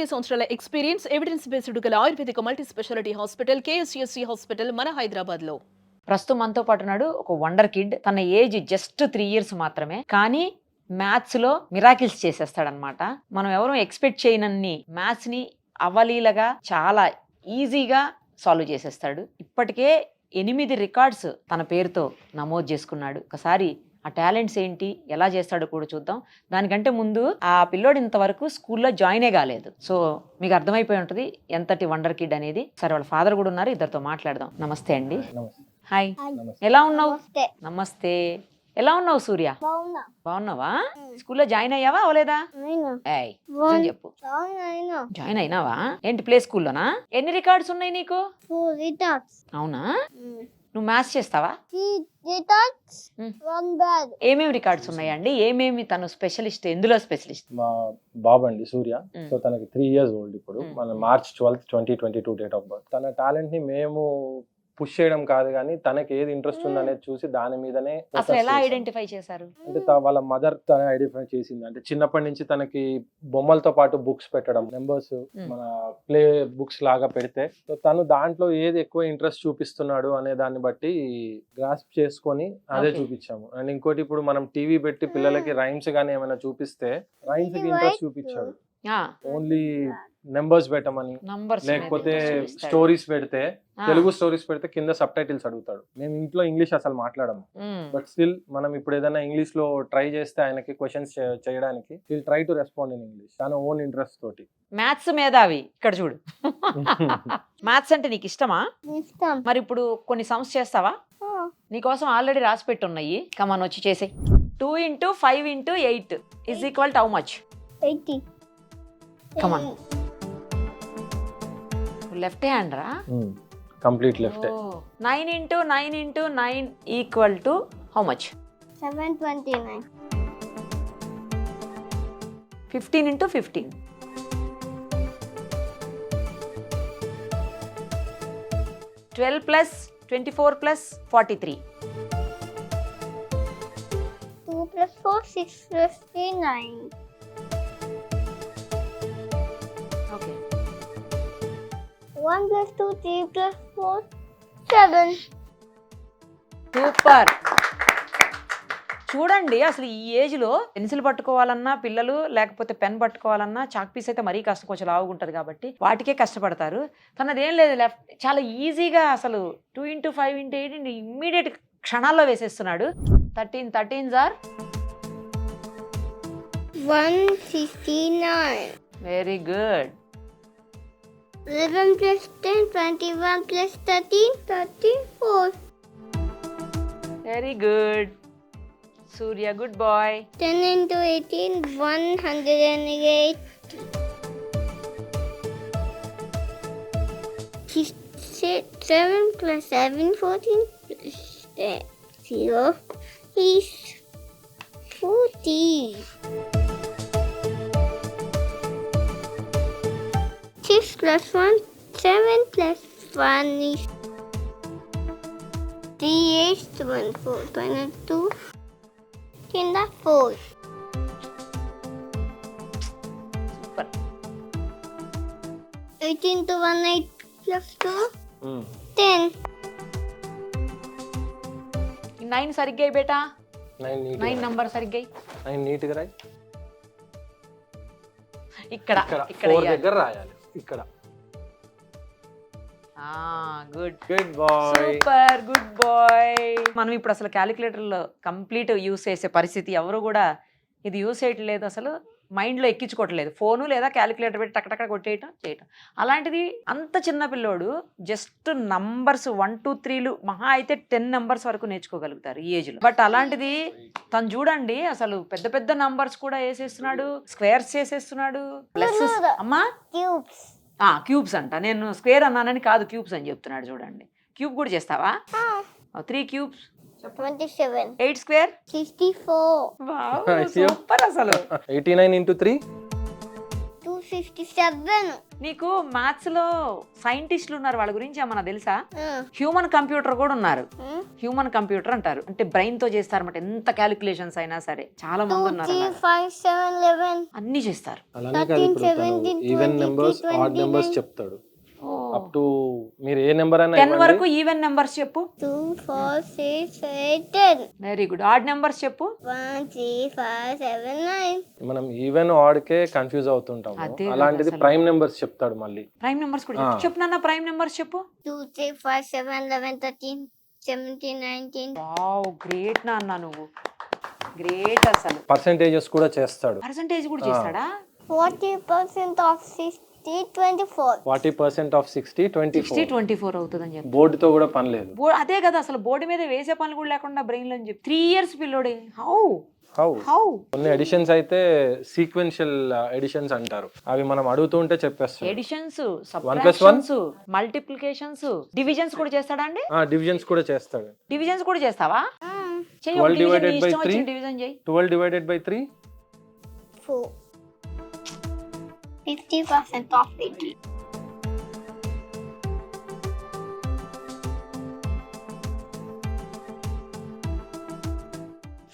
8 సంవత్సరాల experience, evidence based గల Ayurvedic multi speciality hospital KSCSC hospital మన హైదరాబాద్ లో. ప్రస్తుతం మనతో పాటు ఉన్నాడు ఒక వండర్ కిడ్. తన ఏజ్ జస్ట్ 3 years మాత్రమే, కానీ మ్యాథ్స్ లో మిరాకిల్స్ చేసేస్తాడనమాట. మనం ఎవరూ ఎక్స్పెక్ట్ చేయనన్ని మ్యాథ్స్ ని అవలీలగా చాలా ఈజీగా సాల్వ్ చేసేస్తాడు. ఇప్పటికే 8 రికార్డ్స్ తన పేరుతో నమోదు చేసుకున్నాడు. ఒకసారి ఆ టాలెంట్స్ ఏంటి, ఎలా చేస్తాడో కూడా చూద్దాం. దానికంటే ముందు ఆ పిల్లోడు ఇంతవరకు స్కూల్లో జాయినే కాలేదు. సో మీకు అర్థమైపోయి ఉంటుంది ఎంతటి వండర్ కిడ్ అనేది. సరే, వాళ్ళ ఫాదర్ కూడా ఉన్నారు, ఇద్దరితో మాట్లాడదాం. నమస్తే అండి. హాయ్, ఎలా ఉన్నావు? నమస్తే. ఎలా ఉన్నావు సూర్య? బాగున్నావా? స్కూల్లో జాయిన్ అయ్యావా అవలేదా? చెప్పు. జాయిన్ అయినావా? ఏంటి ప్లే స్కూల్లోనా? ఎన్ని రికార్డ్స్ ఉన్నాయి నీకు? అవునా? నువ్వు మ్యాథ్స్ చేస్తావా? ఏమేమి రికార్డ్స్ ఉన్నాయండి? ఏమేమి తను స్పెషలిస్ట్? ఎందులో స్పెషలిస్ట్? మా బాబు అండి సూర్య. సో తనకి 3 years ఓల్డ్. ఇప్పుడు మన March 12th 2022 date of birth. తన టాలెంట్ ని మేము పుష్ చేయడం కాదు, కానీ తనకి ఏది ఇంట్రెస్ట్ ఉందనేది చూసి దాని మీదనే. అసలు ఎలా ఐడెంటిఫై చేశారు? అంటే వాళ్ళ మదర్ తనే ఐడెంటిఫై చేసింది. అంటే చిన్నప్పటి నుంచి తనకి బొమ్మలతో పాటు బుక్స్ పెట్టడం, నెంబర్స్ మన ప్లే బుక్స్ లాగా పెడితే, సో తను దాంట్లో ఏది ఎక్కువ ఇంట్రెస్ట్ చూపిస్తున్నాడు అనే దాన్ని బట్టి గ్రాస్ప్ చేసుకొని అదే చూపించాము. అండ్ ఇంకోటి, ఇప్పుడు మనం టీవీ పెట్టి పిల్లలకి రైమ్స్ గానీ ఏమైనా చూపిస్తే రైమ్స్ కి ఇంట్రెస్ట్ చూపించాడు. ఓన్లీ నెంబర్స్ పెట్టమని, లేకపోతే స్టోరీస్ పెడితే, తెలుగు స్టోరీస్ పెడితే కింద సబ్ టైటిల్స్ అడుగుతాడు. మేము ఇంట్లో ఇంగ్లీష్ అసలు మాట్లాడము, బట్ స్టిల్ మనం ఇప్పుడు ఏదైనా ఇంగ్లీష్ లో ట్రై చేస్తే ఆయనకి క్వశ్చన్స్ చేయడానికి will try to respond in English తన ఓన్ ఇంట్రెస్ట్ తోటి. మ్యాథ్స్ మేధావి ఇక్కడ చూడు. మ్యాథ్స్ అంటే నీకు ఇష్టమా? మరి ఇప్పుడు కొన్ని సమ్స్ చేస్తావా? నీకోసం ఆల్రెడీ రాసి పెట్టి ఉన్నాయి, కమాన్ వచ్చి చేసే. 2 into 5 into 8 is equal to how much? 80. Come on. Left hand ra? Complete left. 9 into 9 into 9 equal to how much? 729. 15 into 15. 12 plus 24 plus 43. 2 plus 4, 6 plus 3, 9. Okay. 1 plus 2, 3 plus 4, 7. Super. చూడండి, అసలు ఈ ఏజ్ లో pencil పట్టుకోవాలన్నా పిల్లలు, లేకపోతే pen పట్టుకోవాలన్నా chalk piece అయితే మరీ కష్టం, కొంచెం లావుగుంటది కాబట్టి వాటికే కష్టపడతారు. తనదేం లేదు, లెఫ్ట్ చాలా ఈజీగా అసలు 2 into 5 into 8 ఇమ్మీడియట్ క్షణాల్లో వేసేస్తున్నాడు. 13 13s are 169. Very good. 11 plus 10, 21 plus 13, 34. Very good Surya, good boy. 10 into 18, 108. 7 plus 7, 14 plus 0 is 40. 6 plus 1, 7 plus 1 is 3, 8, 1, 4, 22, కింద 4. సూపర్. 18 to 1, 8 plus 2, 10. 9 సరిగ్గా బేటా. 9 నంబర్ సరిగ్గా 9 నీట్ గా రాయి. ఇక్కడ 4 దగ్గర రాయాలి. ఇక్కడ good boy. Super, good boy. మనం ఇప్పుడు అసలు క్యాలిక్యులేటర్ లో కంప్లీట్ యూస్ చేసే పరిస్థితి, ఎవరు కూడా ఇది యూస్ చేయట్లేదు, అసలు మైండ్ లో ఎక్కించుకోవట్లేదు. ఫోను లేదా క్యాలిక్యులేటర్ పెట్టి టక్కటక్క కొట్టేయటం చేయటం. అలాంటిది అంత చిన్న పిల్లోడు జస్ట్ నంబర్స్ 1 2 3 మహా అయితే 10 numbers వరకు నేర్చుకోగలుగుతారు ఈ ఏజ్ లో. బట్ అలాంటిది తను చూడండి, అసలు పెద్ద పెద్ద నంబర్స్ కూడా వేసేస్తున్నాడు, స్క్వేర్స్ చేసేస్తున్నాడు, ప్లస్ అమ్మా Cubes. క్యూబ్స్ అంట. నేను స్క్వేర్ అన్నానని కాదు, క్యూబ్స్ అని చెప్తున్నాడు. చూడండి, క్యూబ్ కూడా చేస్తావా? 3 cubes 27. 8 square 64. Wow, super. అసలు 89 into 3, 2 257. నీకు మ్యాథ్స్ లో సైంటిస్టులు ఉన్నారు, వాళ్ళ గురించి ఏమన్నా తెలుసా? హ్యూమన్ కంప్యూటర్ కూడా ఉన్నారు. హ్యూమన్ కంప్యూటర్ అంటారు, అంటే బ్రెయిన్ తో చేస్తారన్నమాట. ఎంత క్యాలిక్యులేషన్స్ అయినా సరే చాలా మంది 2, ఉన్నారు 3, అలాగా. 5, 7, 11. అన్ని చేస్తారు. అలానే కాదు, ఇప్పుడు 17, ఈవెన్ 23, నెంబర్స్, ఆడ్ 29. నెంబర్స్ చెప్తాడు. అప్ టు మీరు ఏ నెంబర్ అయినా 10 వరకు ఈవెన్ నెంబర్స్ చెప్పు. 2, 4, 6, 8, 10. Very good. ఆడ్ నెంబర్స్ చెప్పు. 1, 3, 5, 7, 9. మనం ఈవెన్ ఆడ్ కే కన్ఫ్యూజ్ అవుతుంటాం. అదే కదా అలాంటిది అసలు. ప్రైమ్ నెంబర్స్ చెప్తాడు మళ్ళీ. ప్రైమ్ నెంబర్స్ కూడా చెప్పు. చెప్పు నాన్న, ప్రైమ్ నెంబర్స్ చెప్పు. 2, 3, 5, 7, 11, 13, 17, 19. వావ్, గ్రేట్ నాన్న, నువ్వు గ్రేట్ అసలు. పర్సెంటేజెస్ కూడా చేస్తాడు. పర్సంటేజ్ కూడా చేస్తాడా? 40% of 60, 24. 40% ఆఫ్ 60, 24. 24 అవుతుందని చెప్పి బోర్డుతో కూడా పని లేదు. అదే కదా, అసలు బోర్డు మీద వేసే పనులు కూడా లేకుండా బ్రెయిన్ లో చెప్పి 3 years పిల్లోడే. హౌ హౌ హౌ కొన్ని ఎడిషన్స్ అయితే సీక్వెన్షియల్ ఎడిషన్స్ అంటారు. అవి మనం అడుగుతూ ఉంటే చెప్పేస్తాడు. ఎడిషన్స్, 1 + 1, మల్టిప్లికేషన్స్, డివిజన్స్ కూడా చేస్తాడా అండి? డివిజన్స్ కూడా చేస్తాడు. డివిజన్స్ కూడా చేస్తావా? 12 divided by 3. డివిజన్ చేయి. 12 divided by 3. 4. 50% of 80.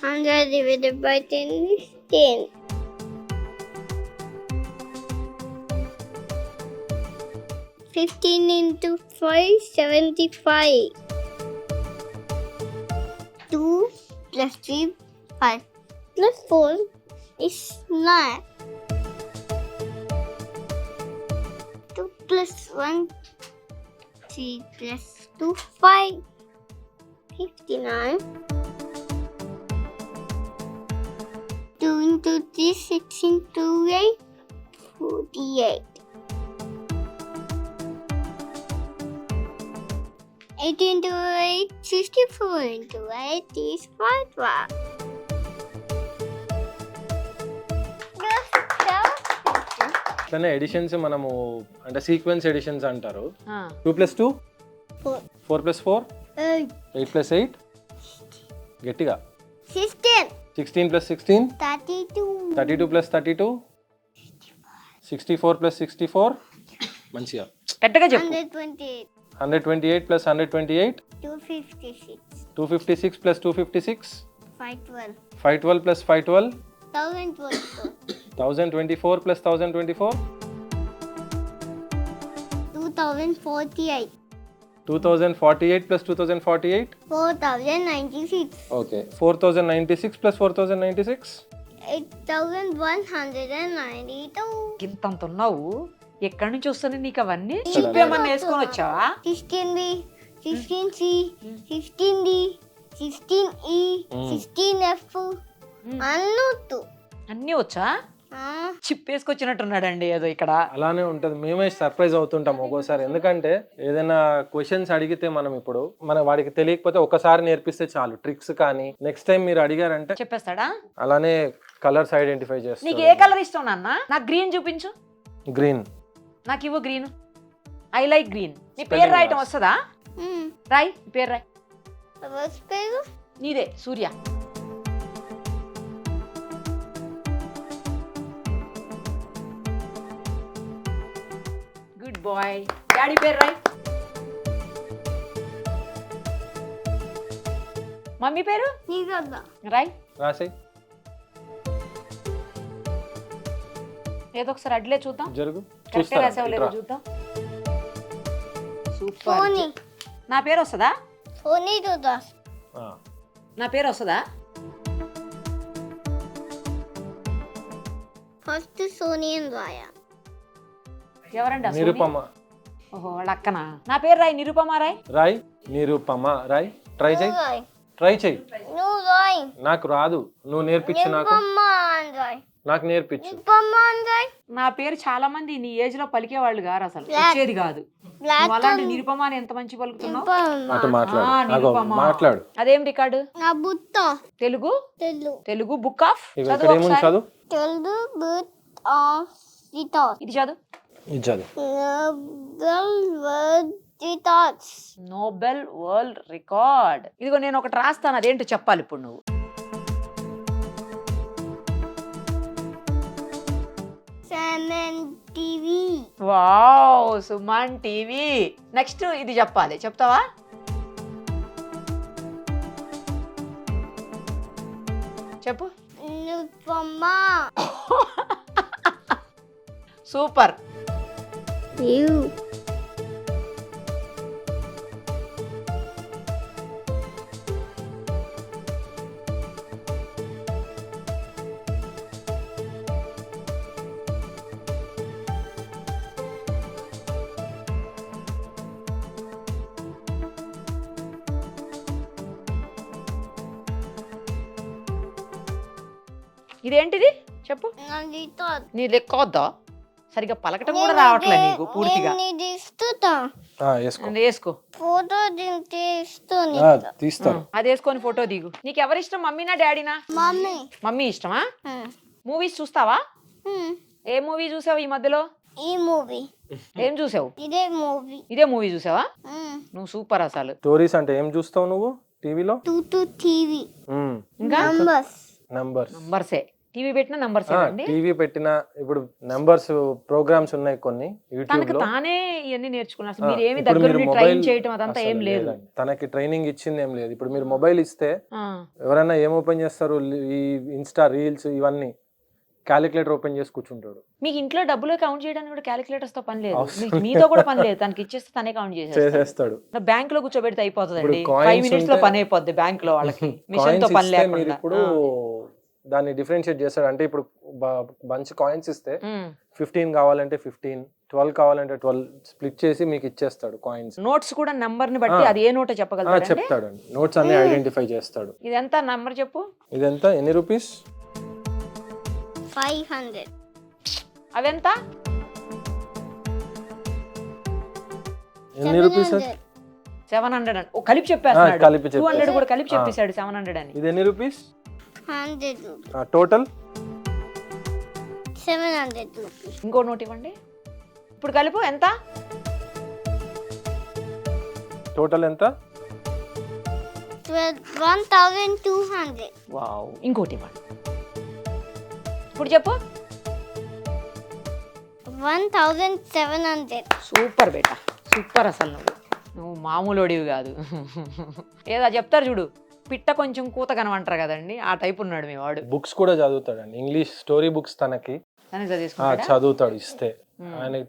100 divided by 10 is 10. 15 into 5, 75. 2 plus 3, 5 plus 4 is 9. 2 plus 1, 3 plus 2, 5. 59. 2 into 3, 6 into 8, 48. 8 into 8, 64 into 8 is 512. అట్లనే ఎడిషన్స్ మనము అంటే సీక్వెన్స్ ఎడిషన్స్ అంటారు. ఆ, 2 + 2, 4, 4 + 4, 8, 8 + 8, గట్టిగా 16, 16 + 16, 32, 32 + 32, 64 + 64, మంచిగా పెద్దగా చెప్పు. 128, 128 + 128, 256, 256 + 256, 512, 512 + 512, 1024, 1024 + 1024, 2048, 2048 + 2048, 4096, ఓకే 4096 + 4096, 8192, ఇంతంత ఉన్నావు, ఎక్కడి నుంచి వస్తుంది నీకు అవన్నీ? చెప్పేమన్నా వేసుకొని వచ్చావా? 16B, 16C, 16D, 16E, 16F, అన్నట్టు. అన్నీ వచ్చా? చిప్ వేసుకొచ్చినట్టున్నాడండి ఏదో ఇక్కడ. అలానే ఉంటది. మేమే సర్ప్రైజ్ అవుతుంటాం ఒక్కోసారి. ఎందుకంటే ఏదైనా క్వశ్చన్స్ అడిగితే మనం ఇప్పుడు వాడికి తెలియకపోతే ఒకసారి నేర్పిస్తే చాలు, ట్రిక్స్ కానీ నెక్స్ట్ టైం మీరు అడిగారంటే చెప్పేస్తాడా? అలానే కలర్స్ ఐడెంటిఫై నీకు చేస్తాడు. ఏ కలర్ ఇష్టం నాన్న? నాకు గ్రీన్ చూపించు. గ్రీన్. నాకు ఇవ్వు గ్రీన్. I like green. నీ పేరు రాయటం వస్తుందా? రాయ్, నీ పేరు రాయ్. పేరు నీదే, సూర్య. Good bye. డాడీ పేరు రాయ్. మమ్మీ పేరు నీదొద్దా? రాయ్. రాసేయ్. ఏదో ఒకసారి అడ్లే చూద్దాం. జరుగు. కరెక్టే రాసావు లేదో చూద్దాం. సూపర్. సోనీ. నా పేరు వస్తుందా? సోనీ చూద్దా? నా పేరు వస్తుందా? ఫస్ట్ సోనీ అని రాయా. ఎవరండి ఆ సోనీ? నిరుపమ. ఓహో, వాళ్ళ అక్కనా? నా పేరు రాయ్. నిరుపమ రాయ్. రాయ్. నిరుపమ రాయ్. ట్రై చేయి. రాయ్. ట్రై చేయి. నువ్వు రాయ్. నాకు రాదు, నువ్వు నేర్పించు. నాకు నిరుపమ అని రాయ్. నాకు నేర్పించు. నిరుపమ అని రాయ్. నా పేరు చాలా మంది నీ ఏజ్ లో పలికేవాళ్ళు గారు, అసలు Black. వచ్చేది కాదు. బ్లాక్ నువ్వు అలాంటి నిరుపమ అని ఎంత మంచి పలుకుతున్నావు. అటు మాట్లాడు. ఆ, నాకు నిరుపమ. మాట్లాడు. అదేం రికార్డు? నా బుత్త తెలుగు. తెలుగు. తెలుగు బుక్ ఆఫ్ ఇక్కడ చదువు ఏముంది ఒకసారి. చదువు. Telugu book of the thoughts. ఇది చదువు. ఇది చదువు. Noble world record. ఇదిగో నేను ఒకటి రాస్తాను, అదేంటో చెప్పాలి ఇప్పుడు నువ్వు. TV. Wow, Suman TV. Next ఇది చెప్పాలి, చెప్తావా? చెప్పు. నువ్వమ్మ. సూపర్. యు. ఇదేంటిది చెప్పు. నాదితో. నీ లెక్క వద్దా? సరిగ్గా పలకటం కూడా రావట్లే నీకు పూర్తిగా. నేను ఇస్తుతా. వేసుకో వేసుకో. ఫోటో దించి ఇస్తుంది. తీస్తారు. అది వేసుకొని ఫోటో దిగు. నీకు ఎవరిష్టం, మమ్మీనా డాడీనా? మమ్మీ. మమ్మీ ఇష్టమా? మూవీస్ చూస్తావా? ఏ మూవీ చూసావు ఈ మధ్యలో? ఈ మూవీ. ఏం చూసావు? ఇదే మూవీ. ఇదే మూవీ చూసావా? నువ్వు సూపర్ అసలు. స్టోరీస్ అంటే ఏం చూస్తావు నువ్వు టీవీలో? టీవీ. ఇంకా నంబర్సే. టీవీ పెట్టిన నంబర్స్ అండి. టీవీ పెట్టిన ఇప్పుడు నంబర్స్ ప్రోగ్రామ్స్ ఉన్నాయి కొన్ని యూట్యూబ్ తనకి లో. తానే ఇవన్నీ నేర్చుకున్నారు. మీరు ఏమి ఇప్పుడు దగ్గర మీరు నుండి మొబైల్ ట్రైన్ చేయటం అదంతా ఏం లేదు. లేదండి. తనకి ట్రైనింగ్ ఇచ్చింది ఏం లేదు. ఇప్పుడు మీరు మొబైల్ ఇస్తే ఎవరైనా ఏం ఓపెన్ చేస్తారు? ఈ ఇన్స్టా రీల్స్ ఇవన్నీ క్యాలిక్యులేటర్ ఓపెన్ చేసి కూర్చుంటాడు. మీకు ఇంట్లో డబ్బులు కౌంట్ చేయడానికి కూడా క్యాలిక్యులేటర్స్ తో పని లేదు. అవసరం మీతో కూడా పని లేదు. తనకి ఇచ్చేస్తే తనే కౌంట్ చేసేస్తాడు. బ్యాంక్ లో కూర్చోబెడితే అయిపోతుందండి. ఇప్పుడు coins 5 minutes లో ఉంటే- పని అయిపోద్ది బ్యాంక్ లో వాళ్ళకి. మిషన్ కాయిన్స్ తో పని ఇస్తే మీరు లేకుండా. ఇప్పుడు దాన్ని డిఫరెన్షియేట్ చేస్తాడు. అంటే ఇప్పుడు బంచ్ కాయిన్స్ ఇస్తే 15 కావాలంటే 15, 12 కావాలంటే 12 స్ప్లిట్ చేసి మీకు ఇచ్చేస్తాడు కాయిన్స్. నోట్స్ కూడా నంబర్ ని బట్టి అది ఏ నోట్ చెప్పగలుగుతాడు. చెప్తాడు. నోట్స్ అన్ని ఐడెంటిఫై చేస్తాడు. ఇదెంత నంబర్ చెప్పు. ఇదెంత? ఎన్ని రూపీస్? 500. అవెంత? ఎన్ని రూపీస్? 700 అని. ఓ కలిపి చెప్పేస్తాడు. కలిపి 200 కూడా కలిపి చెప్పేశాడు 700 అని. ఇది ఎన్ని రూపీస్? 100. Total 700 rupees. ఇంకో నోట్ ఇవ్వండి. ఇప్పుడు కలుపు. ఎంత? టోటల్ ఎంత? 1200. వావ్. ఇంకోటి ఇవ్వండి. ఇప్పుడు చెప్పు. 1700. సూపర్ బేటా, సూపర్. అసలు నువ్వు మామూలోడివి కాదు. ఏదో చెప్తారు చూడు, పిట్ట కొంచెం కూత కనమంటారు కదండి, ఆ టైప్ ఉన్నాడు మీ వాడు. బుక్స్ కూడా చదువుతాడండి. ఇంగ్లీష్ స్టోరీ బుక్స్ తనకి చదువుతాడు ఇస్తే.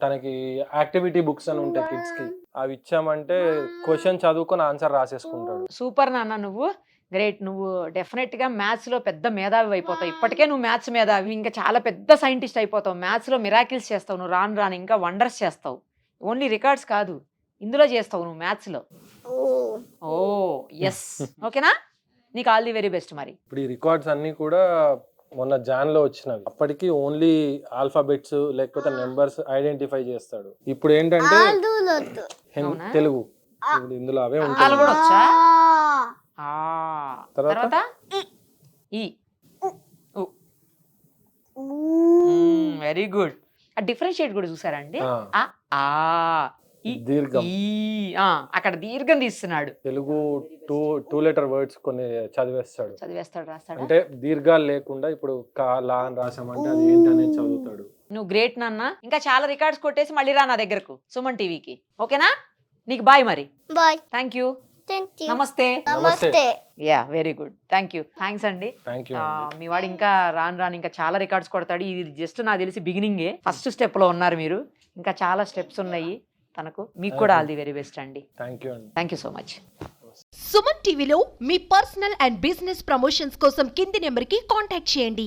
తనకి యాక్టివిటీ బుక్స్ అని ఉంటాయి కిడ్స్ కి, అవి ఇచ్చామంటే క్వశ్చన్ చదువుకొని ఆన్సర్ రాసేసుకుంటాడు. సూపర్ నాన్న, నువ్వు గ్రేట్. నువ్వు డెఫినెట్ గా మ్యాథ్స్ లో పెద్ద మేధావి అయిపోతావు. ఇప్పటికే నువ్వు మ్యాథ్స్ మేధావి, ఇంకా చాలా పెద్ద సైంటిస్ట్ అయిపోతావు. మ్యాథ్స్ లో మిరాకిల్స్ చేస్తావు నువ్వు. రాను రాను ఇంకా వండర్స్ చేస్తావు. ఓన్లీ రికార్డ్స్ కాదు, ఇందులో చేస్తావు నువ్వు మ్యాథ్స్ లో. ఓ ఎస్. ఓకేనా? నీకు ఆల్ ది వెరీ బెస్ట్. మరి ఇప్పుడు ఈ రికార్డ్స్ అన్ని కూడా మొన్న జాన్ లో వచ్చినవి. అప్పటికి ఓన్లీ ఆల్ఫాబెట్స్ లేకపోతే నెంబర్స్ ఐడెంటిఫై చేస్తాడు. ఇప్పుడు ఏంటంటే తెలుగు. ఇప్పుడు ఇందులో అవే ఉంటాయి. తర్వాత వెరీ గుడ్. ఆ డిఫరెన్షియేట్ కూడా చూసారండి. దీర్ఘం. అక్కడ దీర్ఘం తీస్తున్నాడు. తెలుగు టూ లెటర్ వర్డ్స్ కొన్ని చదివేస్తాడు, రాస్తాడు. అంటే దీర్ఘాలు లేకుండా ఇప్పుడు కా లా అని రాసామంటే అది ఏంటనేది చదువుతాడు. నువ్వు గ్రేట్ నాన్న. ఇంకా చాలా రికార్డ్స్ కొట్టేసి మళ్ళీ రా నా దగ్గరకు సుమన్ టీవీకి. ఓకేనా? నీకు బాయ్ మరి. బాయ్. Thank you. నమస్తే. Yeah, very good. Thank you. Thanks అండి. మీ వాడు ఇంకా రాను ఇంకా చాలా రికార్డ్స్ కొడతాడు. ఇది జస్ట్ నాకు తెలిసి బిగినింగే, ఫస్ట్ స్టెప్ లో ఉన్నారు మీరు. ఇంకా చాలా స్టెప్స్ ఉన్నాయి తనకు. మీకు కూడా ఆల్ ది వెరీ బెస్ట్ అండి. Thank you so much. Suman టీవీలో మీ పర్సనల్ అండ్ బిజినెస్ ప్రమోషన్స్ కోసం కింది నెంబర్కి కాంటాక్ట్ చేయండి.